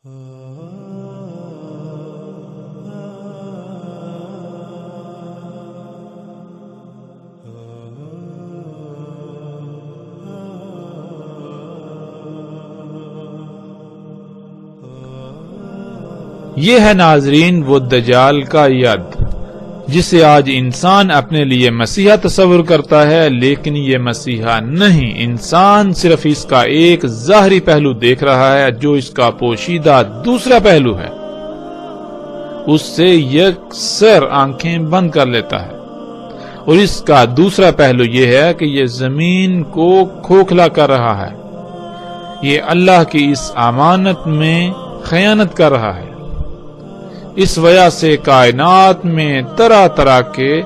یہ ہے ناظرین وہ دجال کا ید جسے آج انسان اپنے لیے مسیحا تصور کرتا ہے، لیکن یہ مسیحا نہیں، انسان صرف اس کا ایک ظاہری پہلو دیکھ رہا ہے جو اس کا پوشیدہ دوسرا پہلو ہے، اس سے یکسر آنکھیں بند کر لیتا ہے، اور اس کا دوسرا پہلو یہ ہے کہ یہ زمین کو کھوکھلا کر رہا ہے، یہ اللہ کی اس امانت میں خیانت کر رہا ہے۔ اس وجہ سے کائنات میں طرح طرح کے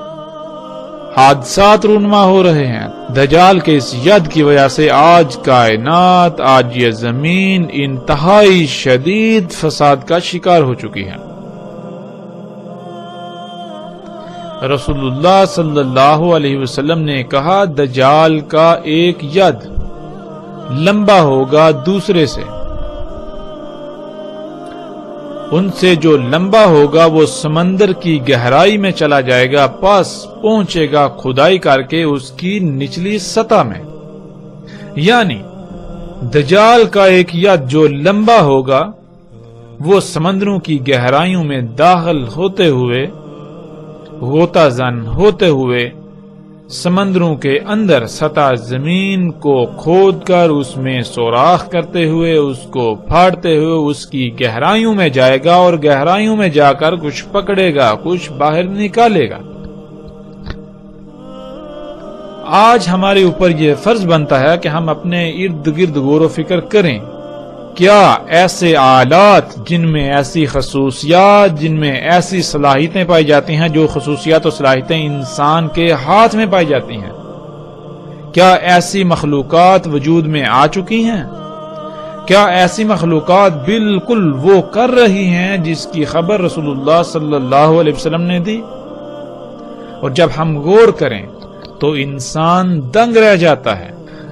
حادثات رونما ہو رہے ہیں۔ دجال کے اس ید کی وجہ سے آج کائنات، آج یہ زمین انتہائی شدید فساد کا شکار ہو چکی ہے۔ رسول اللہ صلی اللہ علیہ وسلم نے کہا، دجال کا ایک ید لمبا ہوگا دوسرے سے، ان سے جو لمبا ہوگا وہ سمندر کی گہرائی میں چلا جائے گا، پاس پہنچے گا کھدائی کر کے اس کی نچلی سطح میں، یعنی دجال کا ایک ید جو لمبا ہوگا وہ سمندروں کی گہرائیوں میں داخل ہوتے ہوئے، غوطہ زن ہوتے ہوئے، سمندروں کے اندر سطح زمین کو کھود کر اس میں سوراخ کرتے ہوئے، اس کو پھاڑتے ہوئے اس کی گہرائیوں میں جائے گا، اور گہرائیوں میں جا کر کچھ پکڑے گا، کچھ باہر نکالے گا۔ آج ہمارے اوپر یہ فرض بنتا ہے کہ ہم اپنے ارد گرد غور و فکر کریں، کیا ایسے آلات جن میں ایسی خصوصیات، جن میں ایسی صلاحیتیں پائی جاتی ہیں، جو خصوصیات و صلاحیتیں انسان کے ہاتھ میں پائی جاتی ہیں، کیا ایسی مخلوقات وجود میں آ چکی ہیں؟ کیا ایسی مخلوقات بالکل وہ کر رہی ہیں جس کی خبر رسول اللہ صلی اللہ علیہ وسلم نے دی؟ اور جب ہم غور کریں تو انسان دنگ رہ جاتا ہے،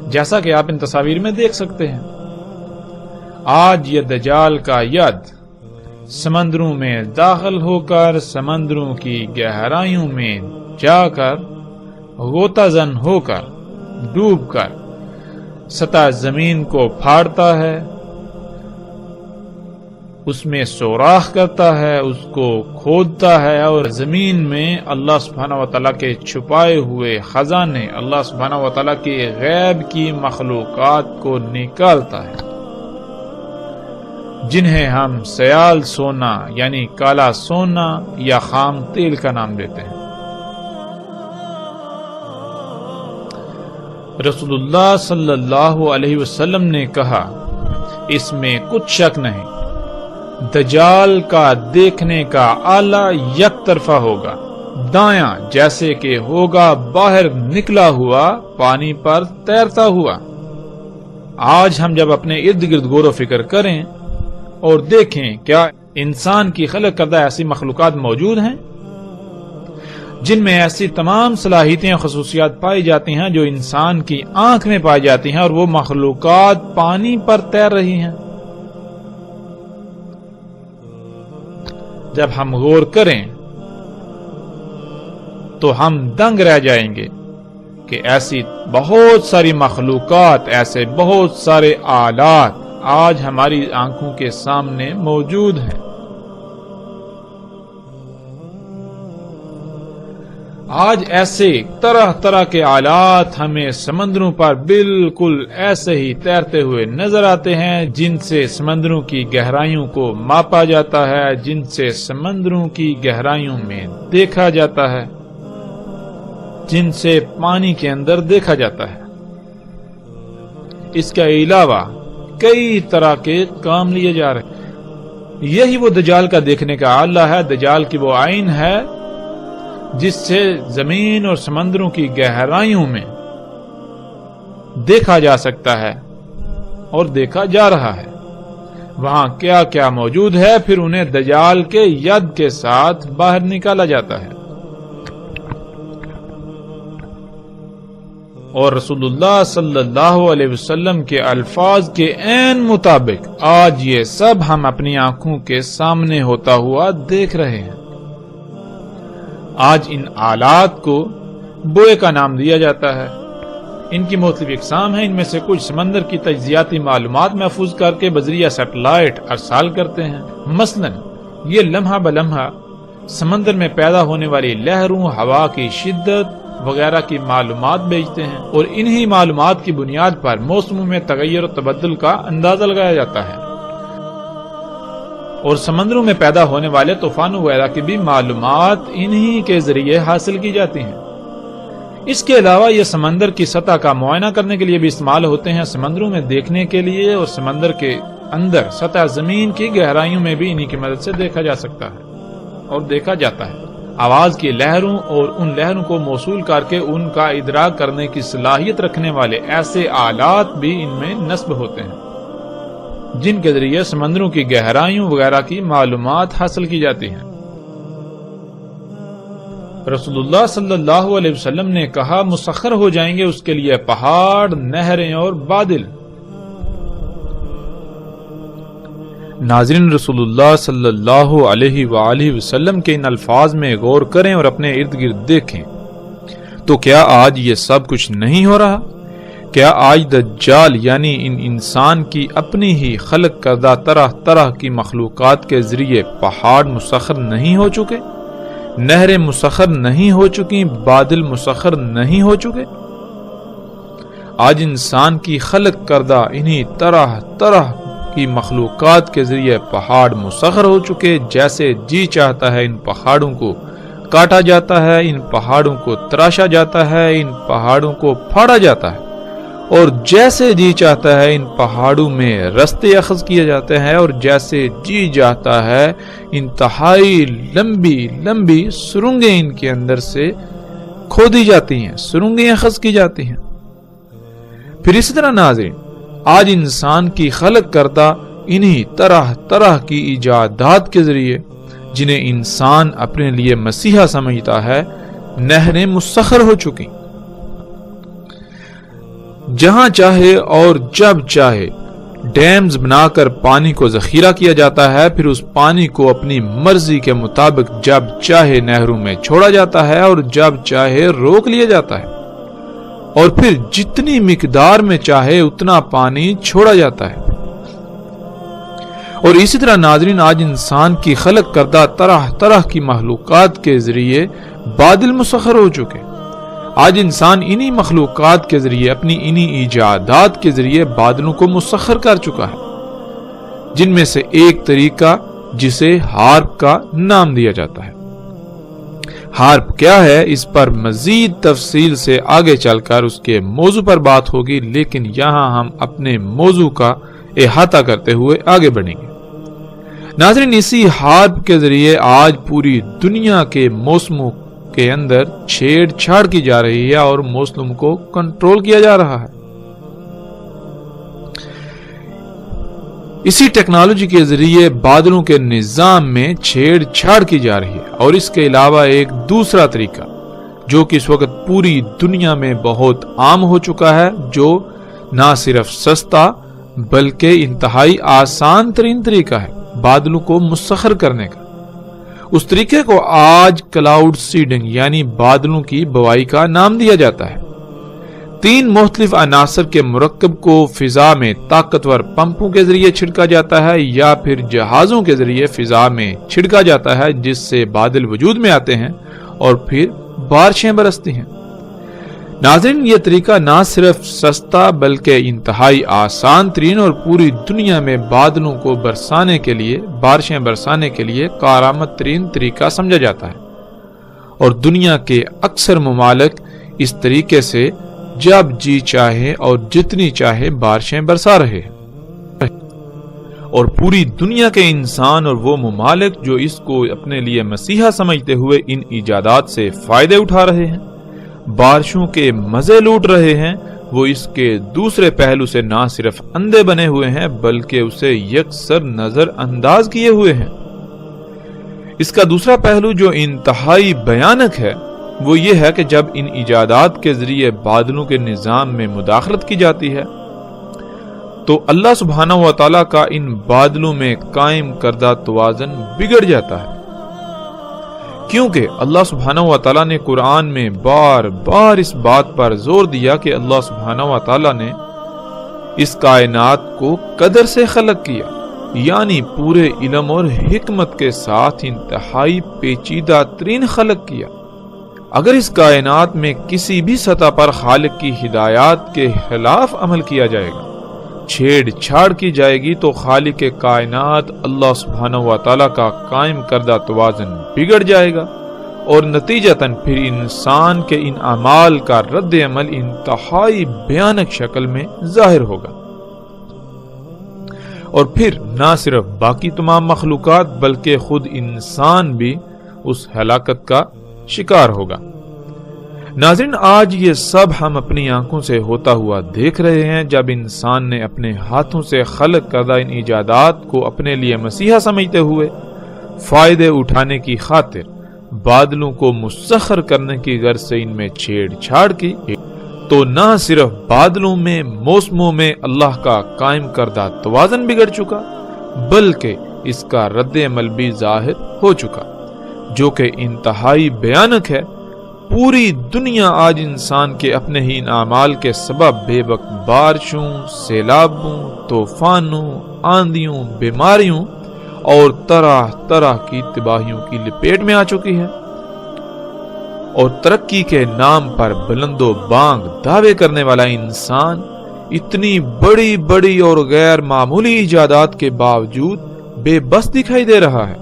جیسا کہ آپ ان تصاویر میں دیکھ سکتے ہیں۔ آج یہ دجال کا ید سمندروں میں داخل ہو کر، سمندروں کی گہرائیوں میں جا کر، غوطہ زن ہو کر، ڈوب کر سطح زمین کو پھاڑتا ہے، اس میں سوراخ کرتا ہے، اس کو کھودتا ہے، اور زمین میں اللہ سبحانہ وتعالیٰ کے چھپائے ہوئے خزانے، اللہ سبحانہ وتعالیٰ کے غیب کی مخلوقات کو نکالتا ہے، جنہیں ہم سیال سونا یعنی کالا سونا یا خام تیل کا نام دیتے ہیں۔ رسول اللہ صلی اللہ علیہ وسلم نے کہا، اس میں کچھ شک نہیں، دجال کا دیکھنے کا آلہ یک طرفہ ہوگا، دایاں جیسے کہ ہوگا باہر نکلا ہوا پانی پر تیرتا ہوا۔ آج ہم جب اپنے ارد گرد غور و فکر کریں اور دیکھیں، کیا انسان کی خلق کردہ ایسی مخلوقات موجود ہیں جن میں ایسی تمام صلاحیتیں اور خصوصیات پائی جاتی ہیں جو انسان کی آنکھ میں پائی جاتی ہیں، اور وہ مخلوقات پانی پر تیر رہی ہیں؟ جب ہم غور کریں تو ہم دنگ رہ جائیں گے کہ ایسی بہت ساری مخلوقات، ایسے بہت سارے آلات آج ہماری آنکھوں کے سامنے موجود ہیں۔ آج ایسے طرح طرح کے آلات ہمیں سمندروں پر بالکل ایسے ہی تیرتے ہوئے نظر آتے ہیں، جن سے سمندروں کی گہرائیوں کو ماپا جاتا ہے، جن سے سمندروں کی گہرائیوں میں دیکھا جاتا ہے، جن سے پانی کے اندر دیکھا جاتا ہے۔ اس کے علاوہ کئی طرح کے کام لیے جا رہے ہیں۔ یہی وہ دجال کا دیکھنے کا آلہ ہے، دجال کی وہ عین ہے جس سے زمین اور سمندروں کی گہرائیوں میں دیکھا جا سکتا ہے اور دیکھا جا رہا ہے۔ وہاں کیا کیا موجود ہے، پھر انہیں دجال کے ید کے ساتھ باہر نکالا جاتا ہے۔ اور رسول اللہ صلی اللہ علیہ وسلم کے الفاظ کے عین مطابق آج یہ سب ہم اپنی آنکھوں کے سامنے ہوتا ہوا دیکھ رہے ہیں۔ آج ان آلات کو بوئے کا نام دیا جاتا ہے۔ ان کی مختلف اقسام ہیں، ان میں سے کچھ سمندر کی تجزیاتی معلومات محفوظ کر کے بذریعہ سیٹلائٹ ارسال کرتے ہیں۔ مثلا یہ لمحہ بلمحہ سمندر میں پیدا ہونے والی لہروں، ہوا کی شدت وغیرہ کی معلومات بھیجتے ہیں، اور انہی معلومات کی بنیاد پر موسموں میں تغیر و تبدل کا اندازہ لگایا جاتا ہے، اور سمندروں میں پیدا ہونے والے طوفانوں وغیرہ کی بھی معلومات انہی کے ذریعے حاصل کی جاتی ہیں۔ اس کے علاوہ یہ سمندر کی سطح کا معائنہ کرنے کے لیے بھی استعمال ہوتے ہیں، سمندروں میں دیکھنے کے لیے، اور سمندر کے اندر سطح زمین کی گہرائیوں میں بھی انہی کی مدد سے دیکھا جا سکتا ہے اور دیکھا جاتا ہے۔ آواز کی لہروں اور ان لہروں کو موصول کر کے ان کا ادراک کرنے کی صلاحیت رکھنے والے ایسے آلات بھی ان میں نصب ہوتے ہیں، جن کے ذریعے سمندروں کی گہرائیوں وغیرہ کی معلومات حاصل کی جاتی ہیں۔ رسول اللہ صلی اللہ علیہ وسلم نے کہا، مسخر ہو جائیں گے اس کے لیے پہاڑ، نہریں اور بادل۔ ناظرین، رسول اللہ صلی اللہ علیہ وآلہ وسلم کے ان الفاظ میں غور کریں اور اپنے ارد گرد دیکھیں تو کیا آج یہ سب کچھ نہیں ہو رہا؟ کیا آج دجال یعنی ان انسان کی اپنی ہی خلق کردہ طرح طرح کی مخلوقات کے ذریعے پہاڑ مسخر نہیں ہو چکے، نہریں مسخر نہیں ہو چکی، بادل مسخر نہیں ہو چکے؟ آج انسان کی خلق کردہ انہی طرح طرح کی مخلوقات کے ذریعے پہاڑ مسخر ہو چکے، جیسے جی چاہتا ہے ان پہاڑوں کو کاٹا جاتا ہے، ان پہاڑوں کو تراشا جاتا ہے، ان پہاڑوں کو پھاڑا جاتا ہے، اور جیسے جی چاہتا ہے ان پہاڑوں میں رستے اخذ کیے جاتے ہیں، اور جیسے جی چاہتا ہے انتہائی لمبی لمبی سرنگیں ان کے اندر سے کھودی جاتی ہیں، سرنگیں اخذ کی جاتی ہیں۔ پھر اسی طرح ناظرین، آج انسان کی خلق کردہ انہی طرح طرح کی ایجادات کے ذریعے، جنہیں انسان اپنے لیے مسیحا سمجھتا ہے، نہریں مسخر ہو چکی۔ جہاں چاہے اور جب چاہے ڈیمز بنا کر پانی کو ذخیرہ کیا جاتا ہے، پھر اس پانی کو اپنی مرضی کے مطابق جب چاہے نہروں میں چھوڑا جاتا ہے اور جب چاہے روک لیا جاتا ہے، اور پھر جتنی مقدار میں چاہے اتنا پانی چھوڑا جاتا ہے۔ اور اسی طرح ناظرین، آج انسان کی خلق کردہ طرح طرح کی مخلوقات کے ذریعے بادل مسخر ہو چکے۔ آج انسان انہی مخلوقات کے ذریعے، اپنی انہی ایجادات کے ذریعے بادلوں کو مسخر کر چکا ہے، جن میں سے ایک طریقہ جسے ہارپ کا نام دیا جاتا ہے۔ ہارپ کیا ہے، اس پر مزید تفصیل سے آگے چل کر اس کے موضوع پر بات ہوگی، لیکن یہاں ہم اپنے موضوع کا احاطہ کرتے ہوئے آگے بڑھیں گے۔ ناظرین، اسی ہارپ کے ذریعے آج پوری دنیا کے موسموں کے اندر چھیڑ چھاڑ کی جا رہی ہے اور موسم کو کنٹرول کیا جا رہا ہے۔ اسی ٹیکنالوجی کے ذریعے بادلوں کے نظام میں چھیڑ چھاڑ کی جا رہی ہے، اور اس کے علاوہ ایک دوسرا طریقہ جو کہ اس وقت پوری دنیا میں بہت عام ہو چکا ہے، جو نہ صرف سستا بلکہ انتہائی آسان ترین طریقہ ہے بادلوں کو مسخر کرنے کا۔ اس طریقے کو آج کلاؤڈ سیڈنگ یعنی بادلوں کی بوائی کا نام دیا جاتا ہے۔ 3 مختلف عناصر کے مرکب کو فضا میں طاقتور پمپوں کے ذریعے چھڑکا جاتا ہے یا پھر جہازوں کے ذریعے فضا میں چھڑکا جاتا ہے، جس سے بادل وجود میں آتے ہیں اور پھر بارشیں برستی ہیں۔ ناظرین، یہ طریقہ نہ صرف سستا بلکہ انتہائی آسان ترین اور پوری دنیا میں بادلوں کو برسانے کے لیے، بارشیں برسانے کے لیے کارآمد ترین طریقہ سمجھا جاتا ہے، اور دنیا کے اکثر ممالک اس طریقے سے جب جی چاہے اور جتنی چاہے بارشیں برسا رہے ہیں، اور پوری دنیا کے انسان اور وہ ممالک جو اس کو اپنے لیے مسیحا سمجھتے ہوئے ان ایجادات سے فائدے اٹھا رہے ہیں، بارشوں کے مزے لوٹ رہے ہیں، وہ اس کے دوسرے پہلو سے نہ صرف اندھے بنے ہوئے ہیں بلکہ اسے یکسر نظر انداز کیے ہوئے ہیں۔ اس کا دوسرا پہلو جو انتہائی بھیانک ہے وہ یہ ہے کہ جب ان ایجادات کے ذریعے بادلوں کے نظام میں مداخلت کی جاتی ہے تو اللہ سبحانہ و تعالیٰ کا ان بادلوں میں قائم کردہ توازن بگڑ جاتا ہے، کیونکہ اللہ سبحانہ و تعالیٰ نے قرآن میں بار بار اس بات پر زور دیا کہ اللہ سبحانہ و تعالیٰ نے اس کائنات کو قدر سے خلق کیا، یعنی پورے علم اور حکمت کے ساتھ انتہائی پیچیدہ ترین خلق کیا۔ اگر اس کائنات میں کسی بھی سطح پر خالق کی ہدایات کے خلاف عمل کیا جائے گا، چھیڑ چھاڑ کی جائے گی، تو خالق کائنات اللہ سبحانہ و تعالیٰ کا قائم کردہ توازن بگڑ جائے گا، اور نتیجتاً پھر انسان کے ان اعمال کا رد عمل انتہائی بھیانک شکل میں ظاہر ہوگا، اور پھر نہ صرف باقی تمام مخلوقات بلکہ خود انسان بھی اس ہلاکت کا شکار ہوگا۔ ناظرین، آج یہ سب ہم اپنی آنکھوں سے ہوتا ہوا دیکھ رہے ہیں، جب انسان نے اپنے ہاتھوں سے خلق کردہ ان ایجادات کو اپنے لیے مسیحا سمجھتے ہوئے فائدے اٹھانے کی خاطر بادلوں کو مسخر کرنے کی غرض سے ان میں چھیڑ چھاڑ کی، تو نہ صرف بادلوں میں موسموں میں اللہ کا قائم کردہ توازن بگڑ چکا، بلکہ اس کا رد عمل بھی ظاہر ہو چکا، جو کہ انتہائی بھیانک ہے۔ پوری دنیا آج انسان کے اپنے ہی اعمال کے سبب بے وقت بارشوں، سیلابوں، طوفانوں، آندھیوں، بیماریوں اور طرح طرح کی تباہیوں کی لپیٹ میں آ چکی ہے، اور ترقی کے نام پر بلند و بانگ دعوے کرنے والا انسان اتنی بڑی بڑی اور غیر معمولی ایجادات کے باوجود بے بس دکھائی دے رہا ہے۔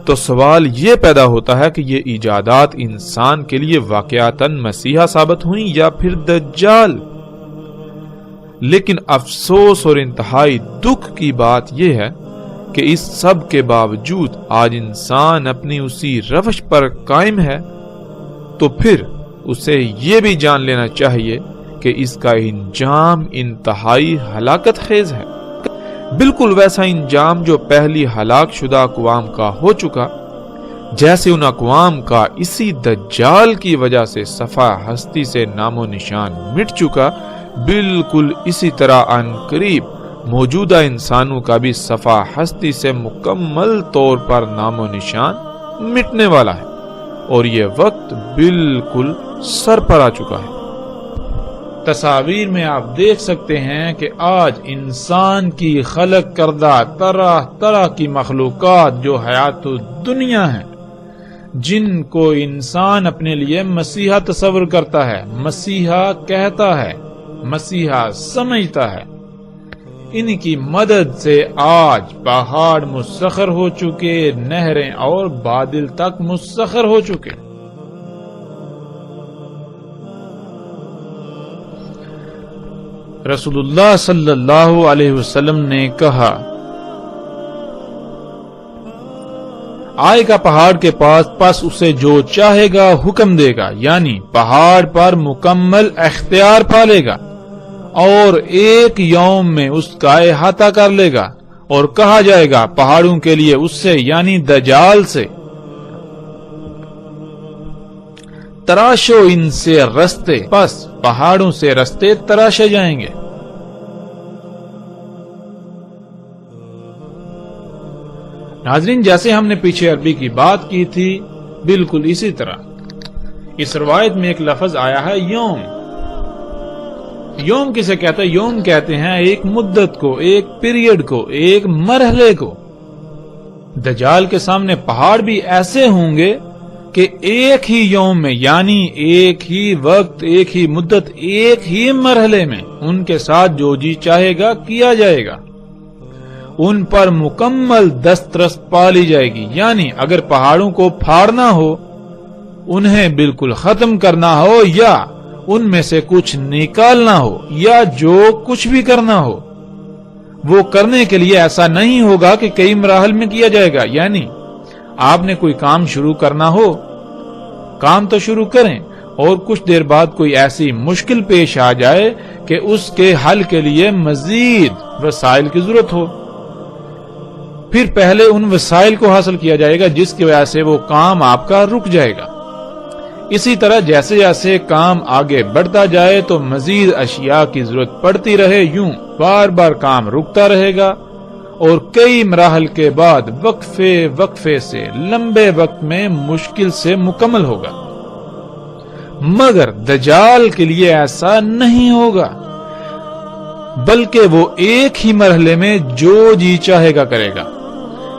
تو سوال یہ پیدا ہوتا ہے کہ یہ ایجادات انسان کے لیے واقعاتاً مسیحا ثابت ہوئیں یا پھر دجال؟ لیکن افسوس اور انتہائی دکھ کی بات یہ ہے کہ اس سب کے باوجود آج انسان اپنی اسی روش پر قائم ہے، تو پھر اسے یہ بھی جان لینا چاہیے کہ اس کا انجام انتہائی ہلاکت خیز ہے، بالکل ویسا انجام جو پہلی ہلاک شدہ اقوام کا ہو چکا، جیسے ان اقوام کا اسی دجال کی وجہ سے صفحہ ہستی سے نام و نشان مٹ چکا، بالکل اسی طرح ان قریب موجودہ انسانوں کا بھی صفحہ ہستی سے مکمل طور پر نام و نشان مٹنے والا ہے، اور یہ وقت بالکل سر پر آ چکا ہے۔ تصاویر میں آپ دیکھ سکتے ہیں کہ آج انسان کی خلق کردہ طرح طرح کی مخلوقات جو حیات دنیا ہیں، جن کو انسان اپنے لیے مسیحا تصور کرتا ہے، مسیحا کہتا ہے، مسیحا سمجھتا ہے، ان کی مدد سے آج پہاڑ مسخر ہو چکے، نہریں اور بادل تک مسخر ہو چکے۔ رسول اللہ صلی اللہ علیہ وسلم نے کہا، آئے گا پہاڑ کے پاس، پس اسے جو چاہے گا حکم دے گا، یعنی پہاڑ پر مکمل اختیار پالے گا، اور ایک یوم میں اس کا احاطہ کر لے گا، اور کہا جائے گا پہاڑوں کے لیے اس سے یعنی دجال سے، تراشو ان سے رستے، پس پہاڑوں سے رستے تراشے جائیں گے۔ ناظرین، جیسے ہم نے پیچھے عربی کی بات کی تھی، بالکل اسی طرح اس روایت میں ایک لفظ آیا ہے یوم۔ یوم کسے کہتا ہے؟ یوم کہتے ہیں ایک مدت کو، ایک پیریڈ کو، ایک مرحلے کو۔ دجال کے سامنے پہاڑ بھی ایسے ہوں گے کہ ایک ہی یوم میں، یعنی ایک ہی وقت، ایک ہی مدت، ایک ہی مرحلے میں ان کے ساتھ جو جی چاہے گا کیا جائے گا، ان پر مکمل دسترس پالی جائے گی۔ یعنی اگر پہاڑوں کو پھاڑنا ہو، انہیں بالکل ختم کرنا ہو، یا ان میں سے کچھ نکالنا ہو، یا جو کچھ بھی کرنا ہو، وہ کرنے کے لیے ایسا نہیں ہوگا کہ کئی مراحل میں کیا جائے گا۔ یعنی آپ نے کوئی کام شروع کرنا ہو، کام تو شروع کریں، اور کچھ دیر بعد کوئی ایسی مشکل پیش آ جائے کہ اس کے حل کے لیے مزید وسائل کی ضرورت ہو، پھر پہلے ان وسائل کو حاصل کیا جائے گا جس کی وجہ سے وہ کام آپ کا رک جائے گا۔ اسی طرح جیسے جیسے کام آگے بڑھتا جائے تو مزید اشیاء کی ضرورت پڑتی رہے، یوں بار بار کام رکتا رہے گا اور کئی مراحل کے بعد وقفے سے لمبے وقت میں مشکل سے مکمل ہوگا۔ مگر دجال کے لیے ایسا نہیں ہوگا، بلکہ وہ ایک ہی مرحلے میں جو جی چاہے گا کرے گا۔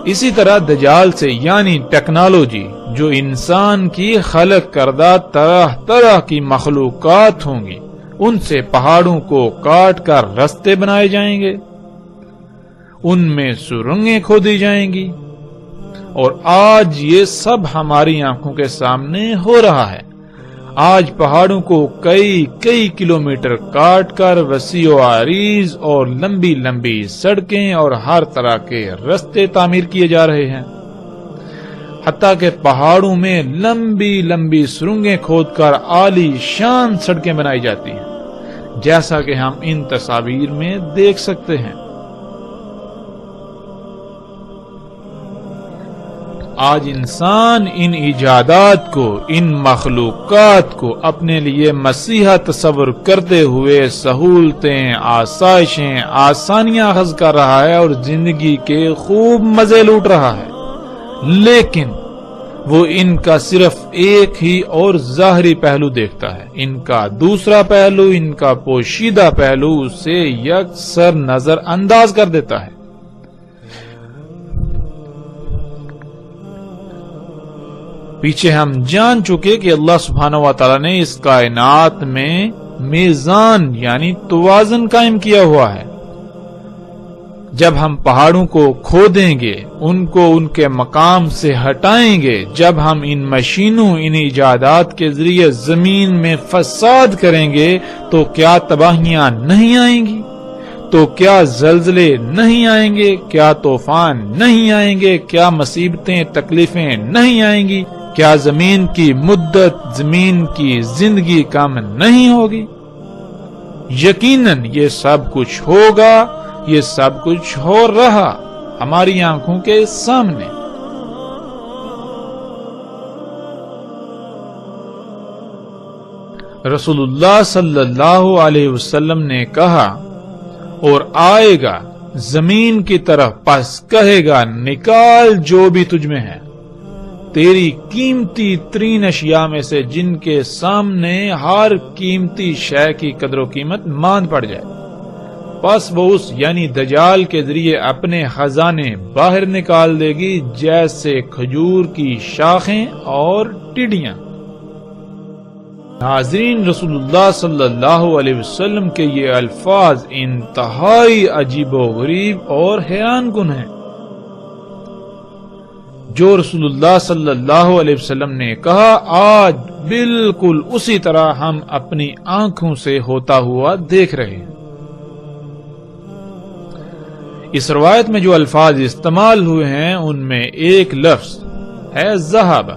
اسی طرح دجال سے یعنی ٹیکنالوجی، جو انسان کی خلق کردہ طرح طرح کی مخلوقات ہوں گی، ان سے پہاڑوں کو کاٹ کر رستے بنائے جائیں گے، ان میں سرنگیں کھودی جائیں گی، اور آج یہ سب ہماری آنکھوں کے سامنے ہو رہا ہے۔ آج پہاڑوں کو کئی کلومیٹر کاٹ کر وسیع و عریض اور لمبی لمبی سڑکیں اور ہر طرح کے رستے تعمیر کیے جا رہے ہیں، حتیٰ کہ پہاڑوں میں لمبی لمبی سرنگیں کھود کر عالی شان سڑکیں بنائی جاتی ہیں، جیسا کہ ہم ان تصاویر میں دیکھ سکتے ہیں۔ آج انسان ان ایجادات کو، ان مخلوقات کو اپنے لیے مسیحا تصور کرتے ہوئے سہولتیں، آسائشیں، آسانیاں اخذ کر رہا ہے اور زندگی کے خوب مزے لوٹ رہا ہے، لیکن وہ ان کا صرف ایک ہی اور ظاہری پہلو دیکھتا ہے۔ ان کا دوسرا پہلو، ان کا پوشیدہ پہلو اسے یکسر نظر انداز کر دیتا ہے۔ پیچھے ہم جان چکے کہ اللہ سبحانہ و تعالی نے اس کائنات میں میزان یعنی توازن قائم کیا ہوا ہے۔ جب ہم پہاڑوں کو کھودیں گے، ان کو ان کے مقام سے ہٹائیں گے، جب ہم ان مشینوں، ان ایجادات کے ذریعے زمین میں فساد کریں گے، تو کیا تباہیاں نہیں آئیں گی؟ تو کیا زلزلے نہیں آئیں گے؟ کیا طوفان نہیں آئیں گے؟ کیا مصیبتیں، تکلیفیں نہیں آئیں گی؟ کیا زمین کی مدت، زمین کی زندگی کم نہیں ہوگی؟ یقیناً یہ سب کچھ ہوگا، یہ سب کچھ ہو رہا ہماری آنکھوں کے سامنے۔ رسول اللہ صلی اللہ علیہ وسلم نے کہا، اور آئے گا زمین کی طرف، پس کہے گا نکال جو بھی تجھ میں ہے، تیری قیمتی ترین اشیاء میں سے، جن کے سامنے ہر قیمتی شے کی قدر و قیمت ماند پڑ جائے۔ پس وہ اس یعنی دجال کے ذریعے اپنے خزانے باہر نکال دے گی، جیسے کھجور کی شاخیں اور ٹڈیاں۔ ناظرین، رسول اللہ صلی اللہ علیہ وسلم کے یہ الفاظ انتہائی عجیب و غریب اور حیران کن ہیں۔ جو رسول اللہ صلی اللہ علیہ وسلم نے کہا، آج بالکل اسی طرح ہم اپنی آنکھوں سے ہوتا ہوا دیکھ رہے ہیں۔ اس روایت میں جو الفاظ استعمال ہوئے ہیں ان میں ایک لفظ ہے ذہب۔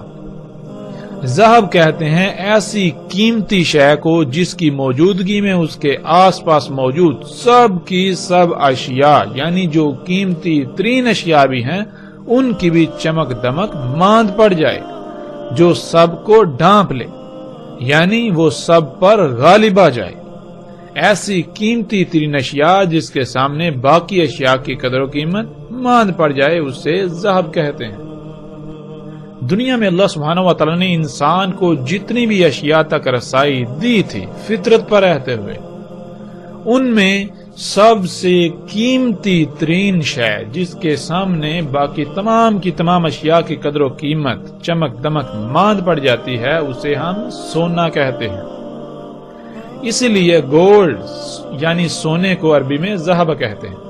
ذہب کہتے ہیں ایسی قیمتی شے کو جس کی موجودگی میں اس کے آس پاس موجود سب کی سب اشیاء یعنی جو قیمتی ترین اشیاء بھی ہیں ان کی بھی چمک دمک ماند پڑ جائے، جو سب کو ڈھانپ لے، یعنی وہ سب پر غالب آ جائے۔ ایسی قیمتی ترین اشیاء جس کے سامنے باقی اشیاء کی قدر و قیمت ماند پڑ جائے، اسے ذہب کہتے ہیں۔ دنیا میں اللہ سبحانہ و تعالی نے انسان کو جتنی بھی اشیاء تک رسائی دی تھی فطرت پر رہتے ہوئے، ان میں سب سے قیمتی ترین شے جس کے سامنے باقی تمام کی تمام اشیاء کی قدر و قیمت چمک دمک ماند پڑ جاتی ہے، اسے ہم سونا کہتے ہیں۔ اسی لیے گولڈ یعنی سونے کو عربی میں ذہب کہتے ہیں۔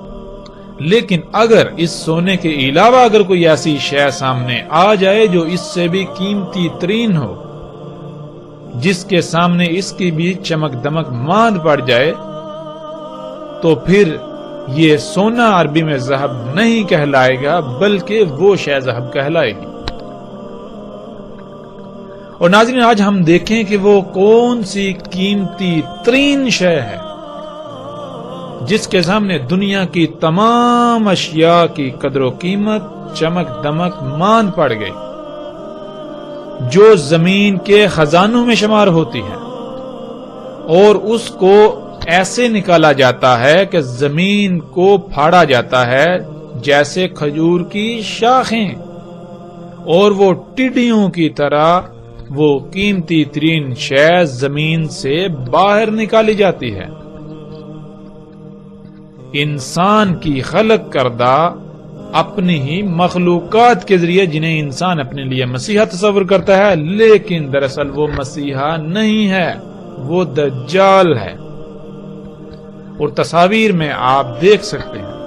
لیکن اگر اس سونے کے علاوہ اگر کوئی ایسی شے سامنے آ جائے جو اس سے بھی قیمتی ترین ہو، جس کے سامنے اس کی بھی چمک دمک ماند پڑ جائے، تو پھر یہ سونا عربی میں ذہب نہیں کہلائے گا بلکہ وہ شے ذہب کہلائے گی۔ اور ناظرین، آج ہم دیکھیں کہ وہ کون سی قیمتی ترین شے ہے جس کے سامنے دنیا کی تمام اشیاء کی قدر و قیمت چمک دمک ماند پڑ گئی۔ جو زمین کے خزانوں میں شمار ہوتی ہے، اور اس کو ایسے نکالا جاتا ہے کہ زمین کو پھاڑا جاتا ہے جیسے کھجور کی شاخیں، اور وہ ٹڈیوں کی طرح وہ قیمتی ترین شے زمین سے باہر نکالی جاتی ہے۔ انسان کی خلق کردہ اپنی ہی مخلوقات کے ذریعے جنہیں انسان اپنے لیے مسیحا تصور کرتا ہے، لیکن دراصل وہ مسیحا نہیں ہے، وہ دجال ہے۔ اور تصاویر میں آپ دیکھ سکتے ہیں،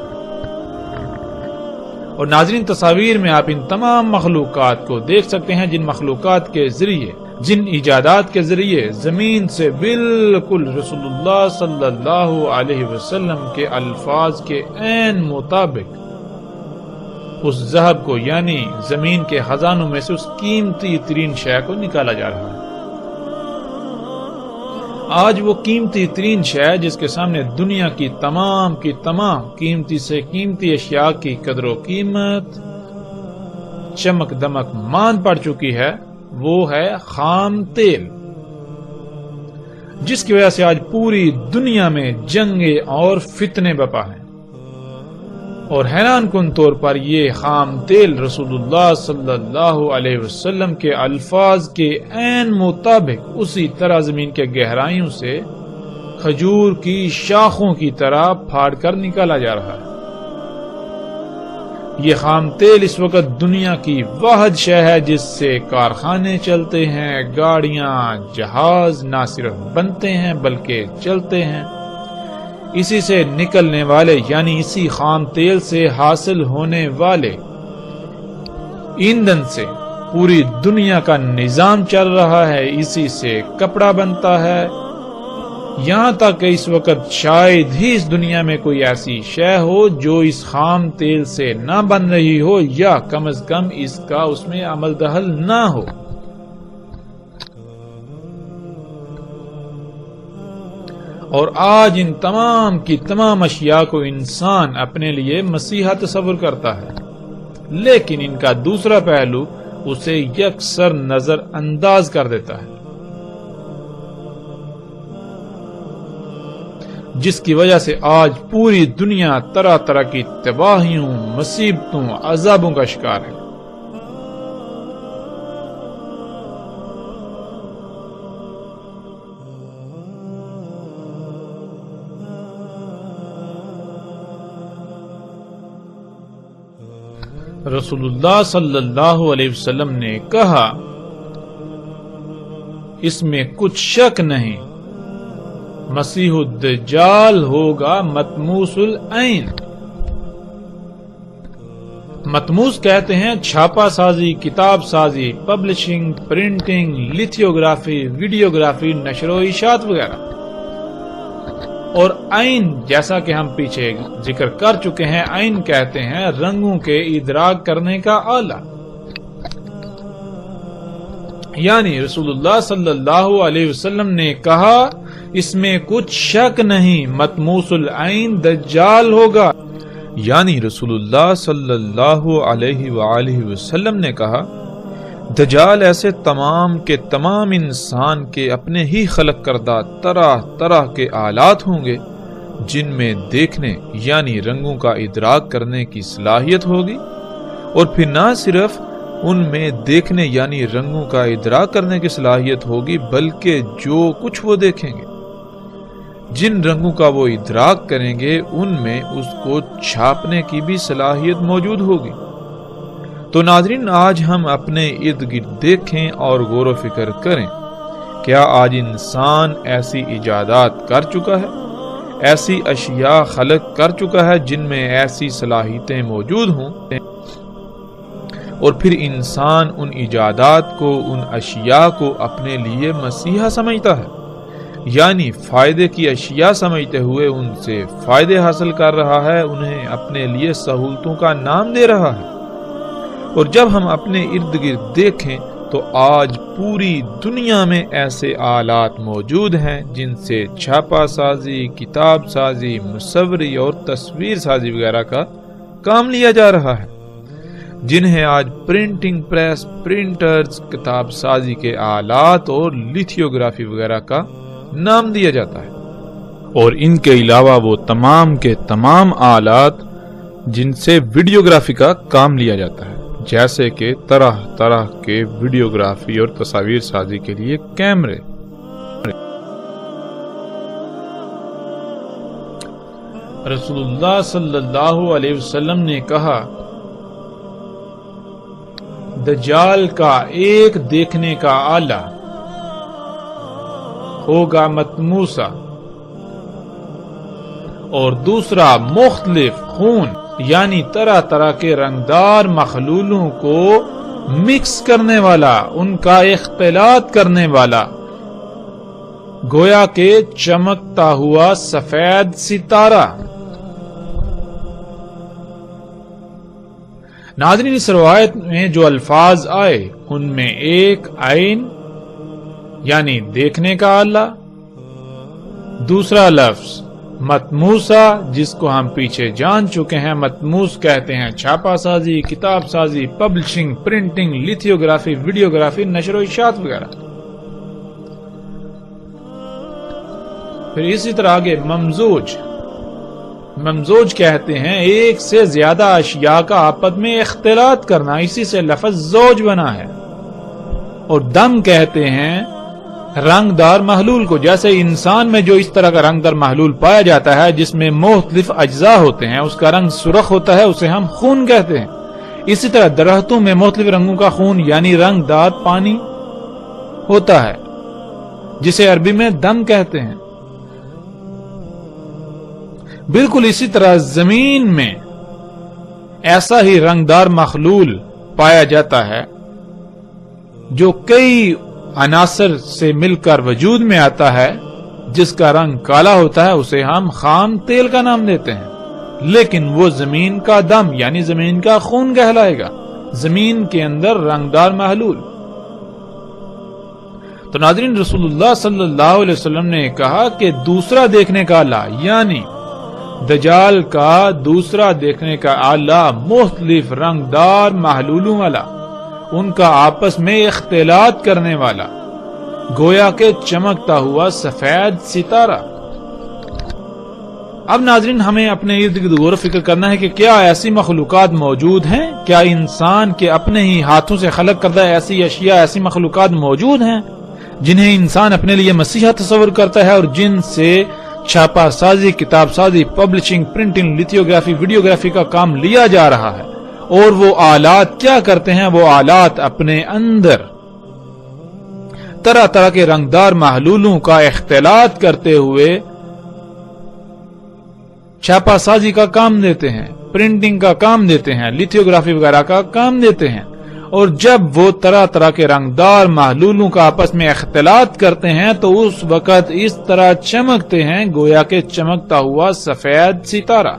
اور ناظرین تصاویر میں آپ ان تمام مخلوقات کو دیکھ سکتے ہیں جن مخلوقات کے ذریعے، جن ایجادات کے ذریعے زمین سے بالکل رسول اللہ صلی اللہ علیہ وسلم کے الفاظ کے عین مطابق اس ذہب کو، یعنی زمین کے خزانوں میں سے اس قیمتی ترین شے کو نکالا جا رہا ہے۔ آج وہ قیمتی ترین شے جس کے سامنے دنیا کی تمام قیمتی سے قیمتی اشیاء کی قدر و قیمت چمک دمک مان پڑ چکی ہے، وہ ہے خام تیل، جس کی وجہ سے آج پوری دنیا میں جنگیں اور فتنے بپا ہیں۔ اور حیران کن طور پر یہ خام تیل رسول اللہ صلی اللہ علیہ وسلم کے الفاظ کے عین مطابق اسی طرح زمین کے گہرائیوں سے کھجور کی شاخوں کی طرح پھاڑ کر نکالا جا رہا ہے۔ یہ خام تیل اس وقت دنیا کی واحد شے ہے جس سے کارخانے چلتے ہیں، گاڑیاں، جہاز نہ صرف بنتے ہیں بلکہ چلتے ہیں۔ اسی سے نکلنے والے، یعنی اسی خام تیل سے حاصل ہونے والے ایندھن سے پوری دنیا کا نظام چل رہا ہے، اسی سے کپڑا بنتا ہے، یہاں تک کہ اس وقت شاید ہی اس دنیا میں کوئی ایسی شے ہو جو اس خام تیل سے نہ بن رہی ہو، یا کم از کم اس کا اس میں عمل دخل نہ ہو۔ اور آج ان تمام کی تمام اشیاء کو انسان اپنے لیے مسیحا تصور کرتا ہے، لیکن ان کا دوسرا پہلو اسے یکسر نظر انداز کر دیتا ہے، جس کی وجہ سے آج پوری دنیا طرح طرح کی تباہیوں، مصیبتوں، عذابوں کا شکار ہے۔ رسول اللہ صلی اللہ علیہ وسلم نے کہا، اس میں کچھ شک نہیں، مسیح الدجال ہوگا مطموس العین۔ مطموس کہتے ہیں چھاپا سازی، کتاب سازی، پبلشنگ، پرنٹنگ، لیتھیوگرافی، ویڈیوگرافی، نشر و اشاعت وغیرہ۔ اور عین، جیسا کہ ہم پیچھے ذکر کر چکے ہیں، عین کہتے ہیں رنگوں کے ادراک کرنے کا آلہ۔ یعنی رسول اللہ صلی اللہ علیہ وسلم نے کہا، اس میں کچھ شک نہیں، مطموس العین دجال ہوگا۔ یعنی رسول اللہ صلی اللہ علیہ وآلہ وسلم نے کہا، دجال ایسے تمام کے تمام انسان کے اپنے ہی خلق کردہ طرح طرح کے آلات ہوں گے جن میں دیکھنے یعنی رنگوں کا ادراک کرنے کی صلاحیت ہوگی، اور پھر نہ صرف ان میں دیکھنے یعنی رنگوں کا ادراک کرنے کی صلاحیت ہوگی، بلکہ جو کچھ وہ دیکھیں گے، جن رنگوں کا وہ ادراک کریں گے، ان میں اس کو چھاپنے کی بھی صلاحیت موجود ہوگی۔ تو ناظرین، آج ہم اپنے ارد گرد دیکھیں اور غور و فکر کریں، کیا آج انسان ایسی ایجادات کر چکا ہے، ایسی اشیاء خلق کر چکا ہے جن میں ایسی صلاحیتیں موجود ہوں، اور پھر انسان ان ایجادات کو، ان اشیاء کو اپنے لیے مسیحا سمجھتا ہے، یعنی فائدے کی اشیاء سمجھتے ہوئے ان سے فائدے حاصل کر رہا ہے، انہیں اپنے لیے سہولتوں کا نام دے رہا ہے۔ اور جب ہم اپنے ارد گرد دیکھیں تو آج پوری دنیا میں ایسے آلات موجود ہیں جن سے چھاپا سازی، کتاب سازی، مصوری اور تصویر سازی وغیرہ کا کام لیا جا رہا ہے۔ جنہیں آج پرنٹنگ پریس، پرنٹرز، کتاب سازی کے آلات اور لیتھیوگرافی وغیرہ کا نام دیا جاتا ہے، اور ان کے علاوہ وہ تمام کے تمام آلات جن سے ویڈیوگرافی کا کام لیا جاتا ہے، جیسے کہ طرح طرح کے ویڈیوگرافی اور تصاویر سازی کے لیے کیمرے۔ رسول اللہ صلی اللہ علیہ وسلم نے کہا، دجال کا ایک دیکھنے کا آلہ ہوگا مطموسہ، اور دوسرا مختلف خون یعنی طرح طرح کے رنگدار مخلولوں کو مکس کرنے والا، ان کا اختلاط کرنے والا، گویا کہ چمکتا ہوا سفید ستارہ۔ ناظرین، اس روایت میں جو الفاظ آئے ان میں ایک عین یعنی دیکھنے کا آلہ، دوسرا لفظ مطموسہ جس کو ہم پیچھے جان چکے ہیں، مطموس کہتے ہیں چھاپا سازی، کتاب سازی، پبلشنگ، پرنٹنگ، لیتھیوگرافی، ویڈیوگرافی، نشر و اشاعت وغیرہ۔ پھر اسی طرح آگے ممزوج، ممزوج کہتے ہیں ایک سے زیادہ اشیاء کا آپس میں اختلاط کرنا، اسی سے لفظ زوج بنا ہے۔ اور دم کہتے ہیں رنگدار محلول کو، جیسے انسان میں جو اس طرح کا رنگدار محلول پایا جاتا ہے جس میں مختلف اجزاء ہوتے ہیں، اس کا رنگ سرخ ہوتا ہے، اسے ہم خون کہتے ہیں۔ اسی طرح درختوں میں مختلف رنگوں کا خون یعنی رنگدار پانی ہوتا ہے، جسے عربی میں دم کہتے ہیں۔ بالکل اسی طرح زمین میں ایسا ہی رنگدار مخلول پایا جاتا ہے جو کئی عناصر سے مل کر وجود میں آتا ہے، جس کا رنگ کالا ہوتا ہے، اسے ہم خام تیل کا نام دیتے ہیں، لیکن وہ زمین کا دم یعنی زمین کا خون کہلائے گا، زمین کے اندر رنگدار محلول۔ تو ناظرین، رسول اللہ صلی اللہ علیہ وسلم نے کہا کہ دوسرا دیکھنے کا آلہ یعنی دجال کا دوسرا دیکھنے کا آلہ مختلف رنگدار محلولوں والا، ان کا آپس میں اختلاط کرنے والا، گویا کہ چمکتا ہوا سفید ستارہ۔ اب ناظرین، ہمیں اپنے ارد گرد غور و فکر کرنا ہے کہ کیا ایسی مخلوقات موجود ہیں، کیا انسان کے اپنے ہی ہاتھوں سے خلق کردہ ایسی اشیاء، ایسی مخلوقات موجود ہیں جنہیں انسان اپنے لیے مسیحا تصور کرتا ہے اور جن سے چھاپا سازی، کتاب سازی، پبلشنگ، پرنٹنگ، لیتھیوگرافی، ویڈیوگرافی کا کام لیا جا رہا ہے؟ اور وہ آلات کیا کرتے ہیں؟ وہ آلات اپنے اندر طرح طرح کے رنگدار محلولوں کا اختلاط کرتے ہوئے چھاپا سازی کا کام دیتے ہیں، پرنٹنگ کا کام دیتے ہیں، لیتھیوگرافی وغیرہ کا کام دیتے ہیں۔ اور جب وہ طرح طرح کے رنگدار محلولوں کا آپس میں اختلاط کرتے ہیں تو اس وقت اس طرح چمکتے ہیں گویا کہ چمکتا ہوا سفید ستارہ۔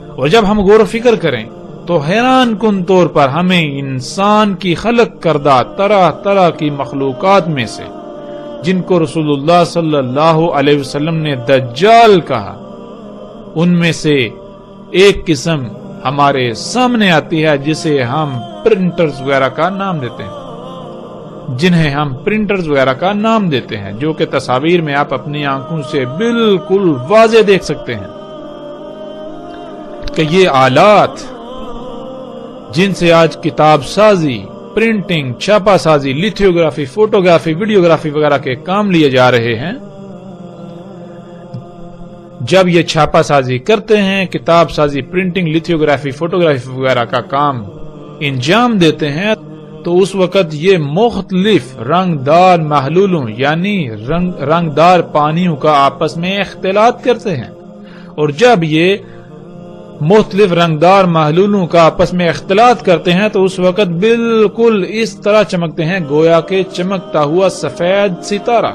اور جب ہم غور و فکر کریں تو حیران کن طور پر ہمیں انسان کی خلق کردہ طرح طرح کی مخلوقات میں سے جن کو رسول اللہ صلی اللہ علیہ وسلم نے دجال کہا، ان میں سے ایک قسم ہمارے سامنے آتی ہے جسے ہم پرنٹرز وغیرہ کا نام دیتے ہیں، جنہیں ہم پرنٹرز وغیرہ کا نام دیتے ہیں، جو کہ تصاویر میں آپ اپنی آنکھوں سے بالکل واضح دیکھ سکتے ہیں کہ یہ آلات جن سے آج کتاب سازی، پرنٹنگ، چھاپا سازی، لیتھیوگرافی، فوٹوگرافی، ویڈیوگرافی وغیرہ کے کام لیے جا رہے ہیں، جب یہ چھاپا سازی کرتے ہیں، کتاب سازی، پرنٹنگ، لیتھیوگرافی، فوٹوگرافی وغیرہ کا کام انجام دیتے ہیں، تو اس وقت یہ مختلف رنگدار محلولوں یعنی رنگدار پانیوں کا آپس میں اختلاط کرتے ہیں۔ اور جب یہ مختلف رنگدار محلولوں کا آپس میں اختلاط کرتے ہیں تو اس وقت بالکل اس طرح چمکتے ہیں گویا کہ چمکتا ہوا سفید ستارہ۔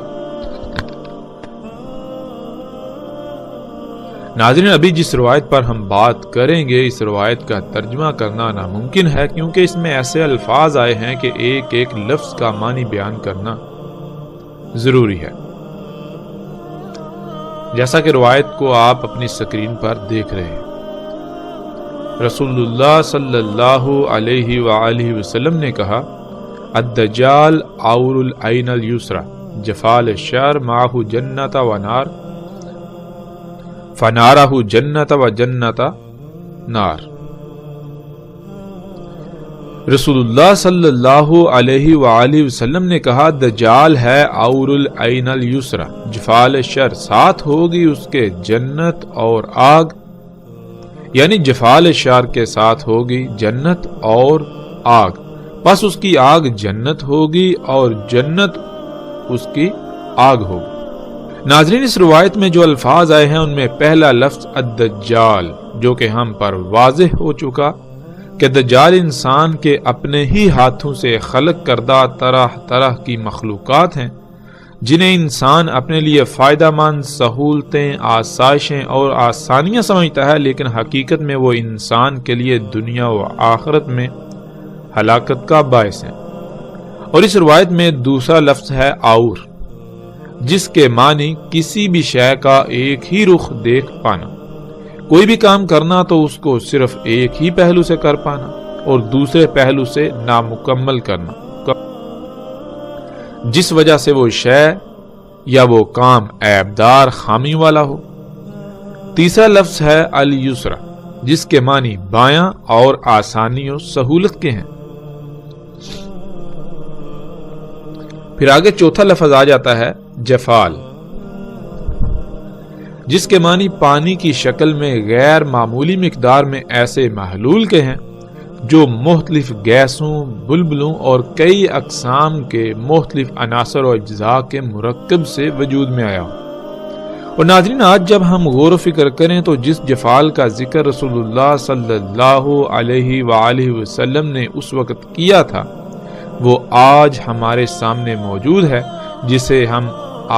ناظرین، ابھی جس روایت پر ہم بات کریں گے، اس روایت کا ترجمہ کرنا ناممکن ہے، کیونکہ اس میں ایسے الفاظ آئے ہیں کہ ایک ایک لفظ کا معنی بیان کرنا ضروری ہے، جیسا کہ روایت کو آپ اپنی سکرین پر دیکھ رہے ہیں۔ رسول اللہ صلی اللہ علیہ وآلہ وسلم نے کہا الدجال عور العین الیسرا جفال الشر معہ جنت و نار فنارہ جنت و جنت نار۔ رسول اللہ صلی اللہ علیہ وآلہ وسلم نے کہا دجال ہے عور العین الیسرا جفال الشر، ساتھ ہوگی اس کے جنت اور آگ، یعنی جفال شار کے ساتھ ہوگی جنت اور آگ، پس اس کی آگ جنت ہوگی اور جنت اس کی آگ ہوگی۔ ناظرین، اس روایت میں جو الفاظ آئے ہیں ان میں پہلا لفظ الدجال، جو کہ ہم پر واضح ہو چکا کہ دجال انسان کے اپنے ہی ہاتھوں سے خلق کردہ طرح طرح کی مخلوقات ہیں جنہیں انسان اپنے لیے فائدہ مند سہولتیں، آسائشیں اور آسانیاں سمجھتا ہے، لیکن حقیقت میں وہ انسان کے لیے دنیا و آخرت میں ہلاکت کا باعث ہیں۔ اور اس روایت میں دوسرا لفظ ہے عور، جس کے معنی کسی بھی شے کا ایک ہی رخ دیکھ پانا، کوئی بھی کام کرنا تو اس کو صرف ایک ہی پہلو سے کر پانا اور دوسرے پہلو سے نامکمل کرنا، جس وجہ سے وہ شے یا وہ کام عیبدار خامی والا ہو۔ تیسرا لفظ ہے الیسرا، جس کے معنی بایاں اور آسانی و سہولت کے ہیں۔ پھر آگے چوتھا لفظ آ جاتا ہے جفال، جس کے معنی پانی کی شکل میں غیر معمولی مقدار میں ایسے محلول کے ہیں جو مختلف گیسوں، بلبلوں اور کئی اقسام کے مختلف عناصر و اجزاء کے مرکب سے وجود میں آیا ہو۔ اور ناظرین، آج جب ہم غور و فکر کریں تو جس جفال کا ذکر رسول اللہ صلی اللہ علیہ وآلہ وسلم نے اس وقت کیا تھا، وہ آج ہمارے سامنے موجود ہے، جسے ہم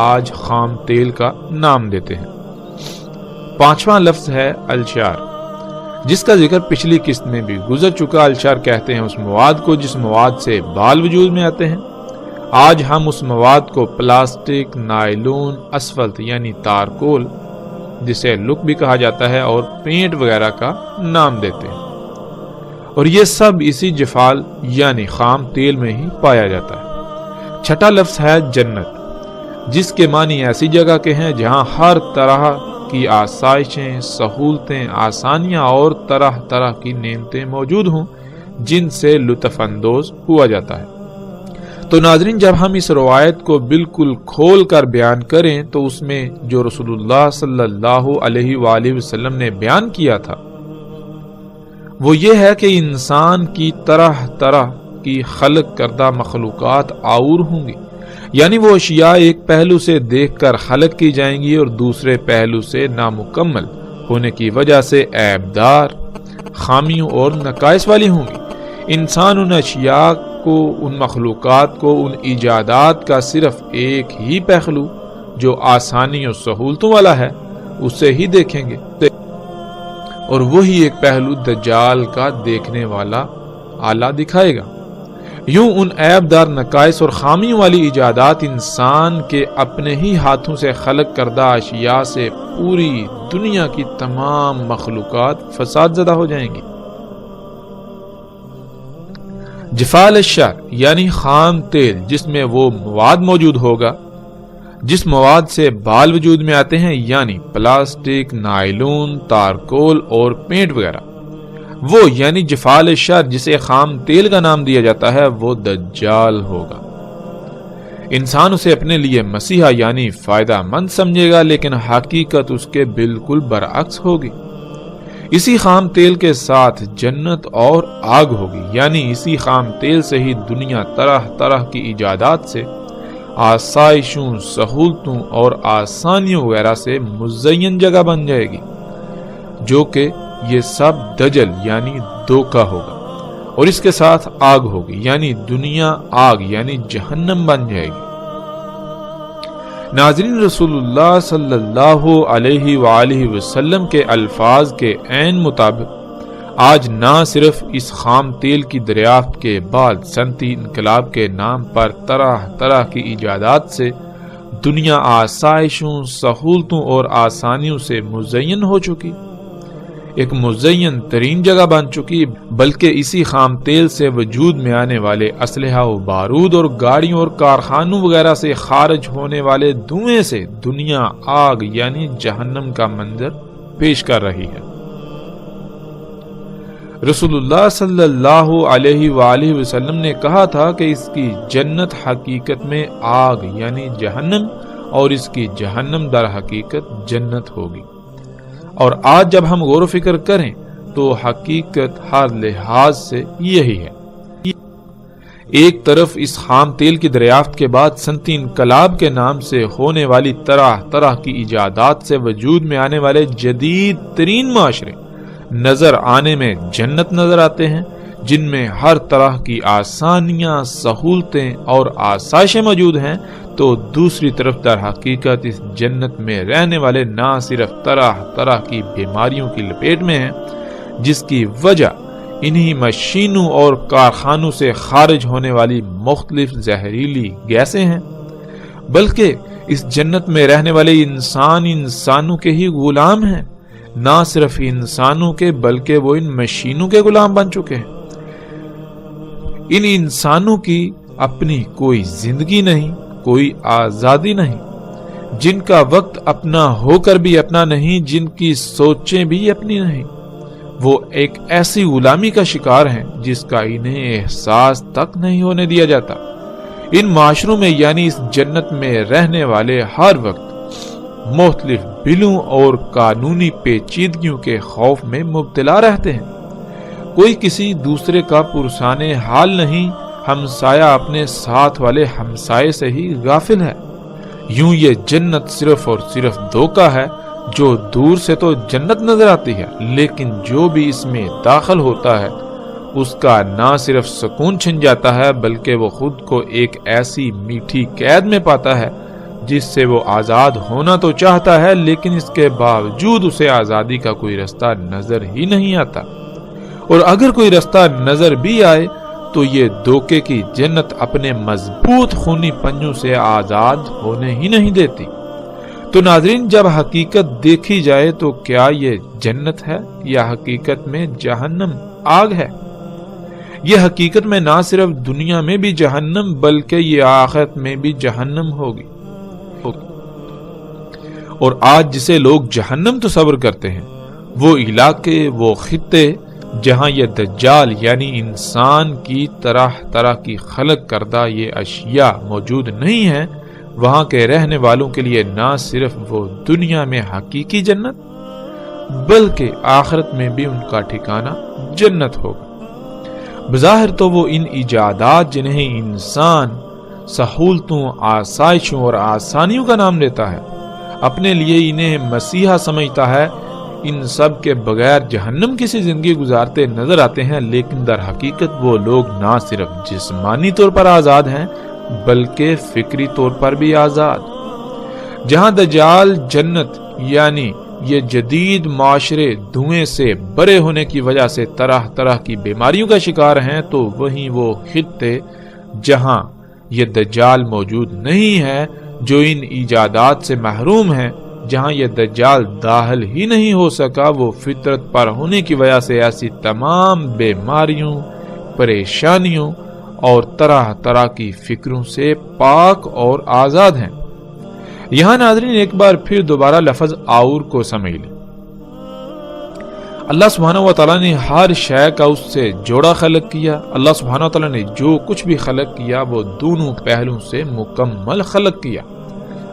آج خام تیل کا نام دیتے ہیں۔ پانچواں لفظ ہے الشار، جس کا ذکر پچھلی قسط میں بھی گزر چکا۔ الشار کہتے ہیں اس مواد کو جس مواد سے بال وجود میں آتے ہیں۔ آج ہم اس مواد کو پلاسٹک، نائلون، اسفلت یعنی تارکول، جسے لک بھی کہا جاتا ہے، اور پینٹ وغیرہ کا نام دیتے ہیں، اور یہ سب اسی جفال یعنی خام تیل میں ہی پایا جاتا ہے۔ چھٹا لفظ ہے جنت، جس کے معنی ایسی جگہ کے ہیں جہاں ہر طرح کی آسائشیں، سہولتیں، آسانیاں اور طرح طرح کی نعمتیں موجود ہوں جن سے لطف اندوز ہوا جاتا ہے۔ تو ناظرین، جب ہم اس روایت کو بالکل کھول کر بیان کریں تو اس میں جو رسول اللہ صلی اللہ علیہ وآلہ وسلم نے بیان کیا تھا وہ یہ ہے کہ انسان کی طرح طرح کی خلق کردہ مخلوقات عور ہوں گی، یعنی وہ اشیاء ایک پہلو سے دیکھ کر خلق کی جائیں گی اور دوسرے پہلو سے نامکمل ہونے کی وجہ سے عیبدار، خامیوں اور نقائص والی ہوں گی۔ انسان ان اشیاء کو، ان مخلوقات کو، ان ایجادات کا صرف ایک ہی پہلو جو آسانی اور سہولتوں والا ہے اسے ہی دیکھیں گے، اور وہی ایک پہلو دجال کا دیکھنے والا آلہ دکھائے گا۔ یوں ان عیب دار نقائص اور خامیوں والی ایجادات انسان کے اپنے ہی ہاتھوں سے خلق کردہ اشیاء سے پوری دنیا کی تمام مخلوقات فساد زدہ ہو جائیں گی۔ جفال الشر یعنی خام تیل، جس میں وہ مواد موجود ہوگا جس مواد سے بال وجود میں آتے ہیں، یعنی پلاسٹک، نائلون، تارکول اور پینٹ وغیرہ، وہ یعنی جفال الشر جسے خام تیل کا نام دیا جاتا ہے، وہ دجال ہوگا۔ انسان اسے اپنے لیے مسیحا یعنی فائدہ مند سمجھے گا، لیکن حقیقت اس کے بالکل برعکس ہوگی۔ اسی خام تیل کے ساتھ جنت اور آگ ہوگی، یعنی اسی خام تیل سے ہی دنیا طرح طرح کی ایجادات سے، آسائشوں، سہولتوں اور آسانیوں وغیرہ سے مزین جگہ بن جائے گی، جو کہ یہ سب دجل یعنی دھوکہ ہوگا، اور اس کے ساتھ آگ ہوگی، یعنی دنیا آگ یعنی جہنم بن جائے گی۔ ناظرین، رسول اللہ صلی اللہ علیہ وآلہ وسلم کے الفاظ کے عین مطابق آج نہ صرف اس خام تیل کی دریافت کے بعد صنعتی انقلاب کے نام پر طرح طرح کی ایجادات سے دنیا آسائشوں، سہولتوں اور آسانیوں سے مزین ہو چکی، ایک مزین ترین جگہ بن چکی، بلکہ اسی خام تیل سے وجود میں آنے والے اسلحہ و بارود اور گاڑیوں اور کارخانوں وغیرہ سے خارج ہونے والے دھوئیں سے دنیا آگ یعنی جہنم کا منظر پیش کر رہی ہے۔ رسول اللہ صلی اللہ علیہ وآلہ وسلم نے کہا تھا کہ اس کی جنت حقیقت میں آگ یعنی جہنم اور اس کی جہنم در حقیقت جنت ہوگی۔ اور آج جب ہم غور و فکر کریں تو حقیقت ہر لحاظ سے یہی ہے۔ ایک طرف اس خام تیل کی دریافت کے بعد صنعتی انقلاب کے نام سے ہونے والی طرح طرح کی ایجادات سے وجود میں آنے والے جدید ترین معاشرے نظر آنے میں جنت نظر آتے ہیں، جن میں ہر طرح کی آسانیاں، سہولتیں اور آسائشیں موجود ہیں، تو دوسری طرف در حقیقت اس جنت میں رہنے والے نہ صرف طرح طرح کی بیماریوں کی لپیٹ میں ہیں، جس کی وجہ انہی مشینوں اور کارخانوں سے خارج ہونے والی مختلف زہریلی گیسیں ہیں، بلکہ اس جنت میں رہنے والے انسانوں کے ہی غلام ہیں، نہ صرف انسانوں کے بلکہ وہ ان مشینوں کے غلام بن چکے ہیں۔ ان انسانوں کی اپنی کوئی زندگی نہیں، کوئی آزادی نہیں، جن کا وقت اپنا ہو کر بھی اپنا نہیں، جن کی سوچیں بھی اپنی نہیں، وہ ایک ایسی غلامی کا شکار ہیں جس کا انہیں احساس تک نہیں ہونے دیا جاتا۔ ان معاشروں میں یعنی اس جنت میں رہنے والے ہر وقت مختلف بلوں اور قانونی پیچیدگیوں کے خوف میں مبتلا رہتے ہیں۔ کوئی کسی دوسرے کا پرسان حال نہیں، ہمسایہ اپنے ساتھ والے ہمسائے سے ہی غافل ہے۔ یوں یہ جنت صرف اور صرف دھوکہ ہے، جو دور سے تو جنت نظر آتی ہے، لیکن جو بھی اس میں داخل ہوتا ہے اس کا نہ صرف سکون چھن جاتا ہے بلکہ وہ خود کو ایک ایسی میٹھی قید میں پاتا ہے جس سے وہ آزاد ہونا تو چاہتا ہے، لیکن اس کے باوجود اسے آزادی کا کوئی رستہ نظر ہی نہیں آتا، اور اگر کوئی رستہ نظر بھی آئے تو یہ دھوکے کی جنت اپنے مضبوط خونی پنجوں سے آزاد ہونے ہی نہیں دیتی۔ تو ناظرین، جب حقیقت دیکھی جائے تو کیا یہ جنت ہے یا حقیقت میں جہنم آگ ہے؟ یہ حقیقت میں نہ صرف دنیا میں بھی جہنم بلکہ یہ آخرت میں بھی جہنم ہوگی۔ اور آج جسے لوگ جہنم تصور کرتے ہیں، وہ علاقے، وہ خطے جہاں یہ دجال یعنی انسان کی طرح طرح کی خلق کردہ یہ اشیاء موجود نہیں ہیں، وہاں کے رہنے والوں کے لیے نہ صرف وہ دنیا میں حقیقی جنت بلکہ آخرت میں بھی ان کا ٹھکانہ جنت ہوگا۔ بظاہر تو وہ ان ایجادات جنہیں انسان سہولتوں، آسائشوں اور آسانیوں کا نام دیتا ہے، اپنے لیے انہیں مسیحا سمجھتا ہے، ان سب کے بغیر جہنم کی سی زندگی گزارتے نظر آتے ہیں، لیکن در حقیقت وہ لوگ نہ صرف جسمانی طور پر آزاد ہیں بلکہ فکری طور پر بھی آزاد۔ جہاں دجال جنت یعنی یہ جدید معاشرے دھوئیں سے بھرے ہونے کی وجہ سے طرح طرح کی بیماریوں کا شکار ہیں، تو وہیں وہ خطے جہاں یہ دجال موجود نہیں ہے، جو ان ایجادات سے محروم ہیں، جہاں یہ دجال داخل ہی نہیں ہو سکا، وہ فطرت پر ہونے کی وجہ سے ایسی تمام بیماریوں، پریشانیوں اور طرح طرح کی فکروں سے پاک اور آزاد ہیں۔ یہاں ناظرین ایک بار پھر دوبارہ لفظ آور کو سمجھ لیں۔ اللہ سبحانہ و تعالیٰ نے ہر شے کا اس سے جوڑا خلق کیا۔ اللہ سبحانہ و تعالیٰ نے جو کچھ بھی خلق کیا وہ دونوں پہلوں سے مکمل خلق کیا۔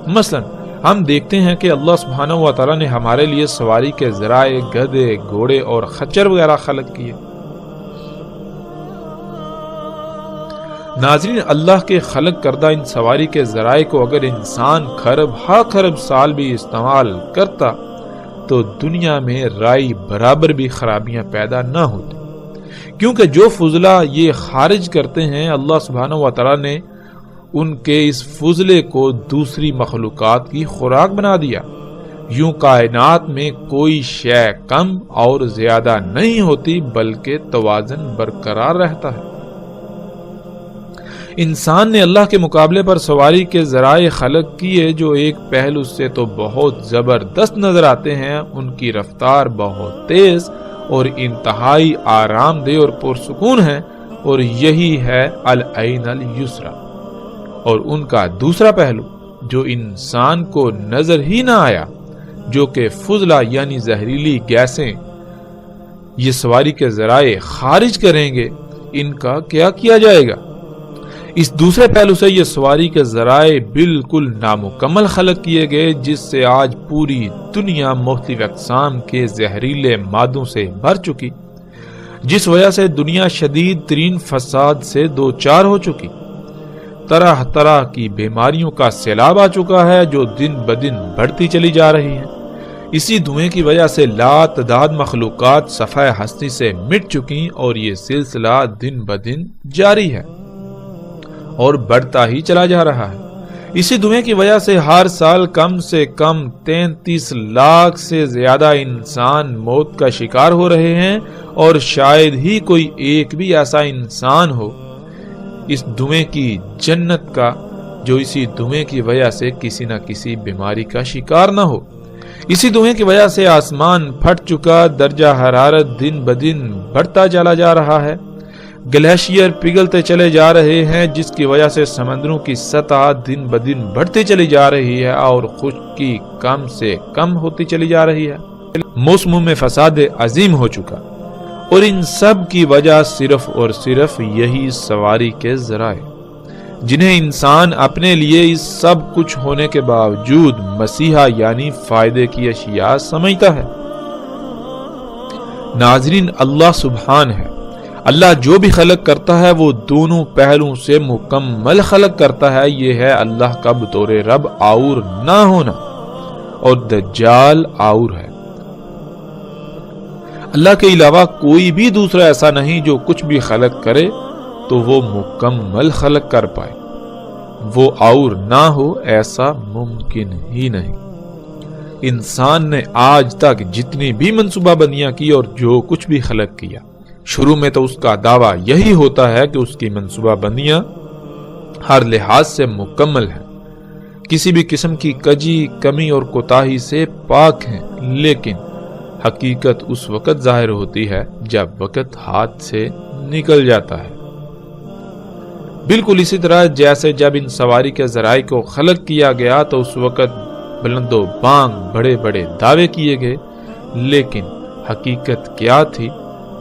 مثلا ہم دیکھتے ہیں کہ اللہ سبحانہ و تعالیٰ نے ہمارے لیے سواری کے ذرائع، گدھے، گھوڑے اور خچر وغیرہ خلق کیے۔ ناظرین، اللہ کے خلق کردہ ان سواری کے ذرائع کو اگر انسان خرب ہا خرب سال بھی استعمال کرتا تو دنیا میں رائی برابر بھی خرابیاں پیدا نہ ہوتی، کیونکہ جو فضلہ یہ خارج کرتے ہیں، اللہ سبحانہ و تعالیٰ نے ان کے اس فضلے کو دوسری مخلوقات کی خوراک بنا دیا۔ یوں کائنات میں کوئی شے کم اور زیادہ نہیں ہوتی بلکہ توازن برقرار رہتا ہے۔ انسان نے اللہ کے مقابلے پر سواری کے ذرائع خلق کیے جو ایک پہلو سے تو بہت زبردست نظر آتے ہیں، ان کی رفتار بہت تیز اور انتہائی آرام دہ اور پرسکون ہے، اور یہی ہے العین الیسری۔ اور ان کا دوسرا پہلو جو انسان کو نظر ہی نہ آیا، جو کہ فضلہ یعنی زہریلی گیسیں یہ سواری کے ذرائع خارج کریں گے، ان کا کیا کیا جائے گا؟ اس دوسرے پہلو سے یہ سواری کے ذرائع بالکل نامکمل خلق کیے گئے، جس سے آج پوری دنیا مختلف اقسام کے زہریلے مادوں سے بھر چکی، جس وجہ سے دنیا شدید ترین فساد سے دوچار ہو چکی، طرح طرح کی بیماریوں کا سیلاب آ چکا ہے جو دن بدن بڑھتی چلی جا رہی ہے۔ اسی دھوئیں کی وجہ سے لاتعداد مخلوقات صفحہ ہستی سے مٹ چکی، اور یہ سلسلہ دن بدن جاری ہے اور بڑھتا ہی چلا جا رہا ہے۔ اسی دھوئیں کی وجہ سے ہر سال کم سے کم 33 لاکھ سے زیادہ انسان موت کا شکار ہو رہے ہیں، اور شاید ہی کوئی ایک بھی ایسا انسان ہو اس دھوئیں کی جنت کا جو اسی دھوئیں کی وجہ سے کسی نہ کسی بیماری کا شکار نہ ہو۔ اسی دھوئیں کی وجہ سے آسمان پھٹ چکا، درجہ حرارت دن بدن بڑھتا چلا جا رہا ہے، گلیشیئر پگھلتے چلے جا رہے ہیں، جس کی وجہ سے سمندروں کی سطح دن بدن بڑھتی چلی جا رہی ہے اور خشکی کم سے کم ہوتی چلی جا رہی ہے، موسموں میں فساد عظیم ہو چکا، اور ان سب کی وجہ صرف اور صرف یہی سواری کے ذرائع، جنہیں انسان اپنے لیے اس سب کچھ ہونے کے باوجود مسیحا یعنی فائدے کی اشیاء سمجھتا ہے۔ ناظرین، اللہ سبحان ہے، اللہ جو بھی خلق کرتا ہے وہ دونوں پہلوؤں سے مکمل خلق کرتا ہے۔ یہ ہے اللہ کا بطور رب آور نہ ہونا، اور دجال آور ہے۔ اللہ کے علاوہ کوئی بھی دوسرا ایسا نہیں جو کچھ بھی خلق کرے تو وہ مکمل خلق کر پائے، وہ اور نہ ہو ایسا ممکن ہی نہیں۔ انسان نے آج تک جتنی بھی منصوبہ بندیاں کی اور جو کچھ بھی خلق کیا، شروع میں تو اس کا دعویٰ یہی ہوتا ہے کہ اس کی منصوبہ بندیاں ہر لحاظ سے مکمل ہیں، کسی بھی قسم کی کجی، کمی اور کوتاہی سے پاک ہیں، لیکن حقیقت اس وقت ظاہر ہوتی ہے جب وقت ہاتھ سے نکل جاتا ہے۔ بالکل اسی طرح جیسے جب ان سواری کے ذرائع کو خلق کیا گیا تو اس وقت بلند و بانگ بڑے بڑے دعوے کیے گئے، لیکن حقیقت کیا تھی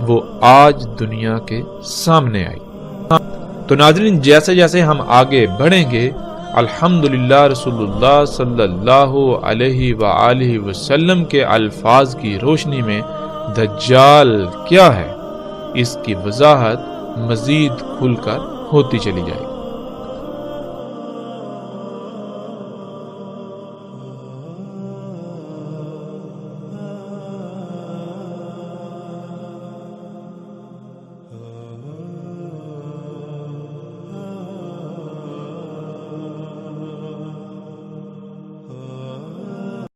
وہ آج دنیا کے سامنے آئی۔ تو ناظرین، جیسے جیسے ہم آگے بڑھیں گے، الحمدللہ رسول اللہ صلی اللہ علیہ وآلہ وسلم کے الفاظ کی روشنی میں دجال کیا ہے، اس کی وضاحت مزید کھل کر ہوتی چلی جائے گی۔